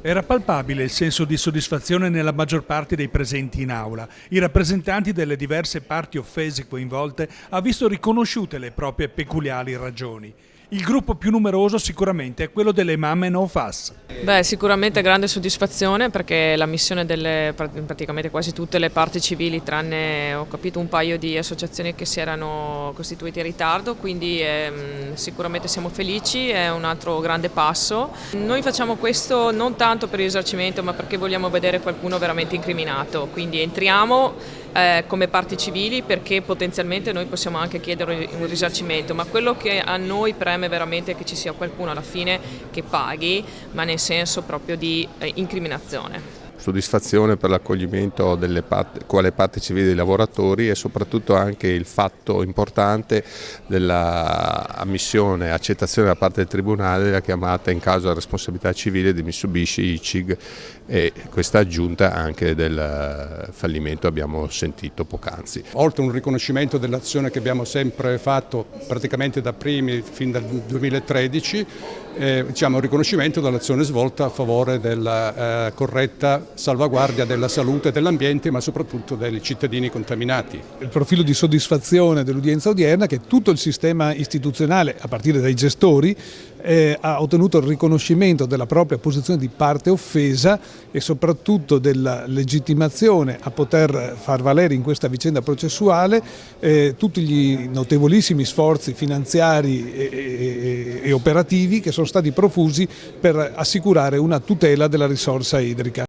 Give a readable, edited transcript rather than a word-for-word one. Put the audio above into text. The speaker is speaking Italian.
Era palpabile il senso di soddisfazione nella maggior parte dei presenti in aula. I rappresentanti delle diverse parti offese coinvolte ha visto riconosciute le proprie peculiari ragioni. Il gruppo più numeroso sicuramente è quello delle mamme no fuss. Sicuramente grande soddisfazione perché la missione delle praticamente quasi tutte le parti civili, tranne ho capito un paio di associazioni che si erano costituite in ritardo, quindi sicuramente siamo felici, è un altro grande passo. Noi facciamo questo non tanto per il risarcimento ma perché vogliamo vedere qualcuno veramente incriminato, quindi entriamo come parti civili perché potenzialmente noi possiamo anche chiedere un risarcimento, ma quello che a noi preme veramente è che ci sia qualcuno alla fine che paghi, ma nel senso proprio di incriminazione. Soddisfazione per l'accoglimento quale parte civile dei lavoratori e soprattutto anche il fatto importante della ammissione e accettazione da parte del Tribunale della chiamata in causa della responsabilità civile di Mitsubishi ICIG e questa aggiunta anche del fallimento abbiamo sentito poc'anzi. Oltre a un riconoscimento dell'azione che abbiamo sempre fatto praticamente da primi fin dal 2013, un riconoscimento dell'azione svolta a favore della corretta salvaguardia della salute dell'ambiente ma soprattutto dei cittadini contaminati. Il profilo di soddisfazione dell'udienza odierna è che tutto il sistema istituzionale, a partire dai gestori, ha ottenuto il riconoscimento della propria posizione di parte offesa e soprattutto della legittimazione a poter far valere in questa vicenda processuale tutti gli notevolissimi sforzi finanziari e operativi che sono stati profusi per assicurare una tutela della risorsa idrica.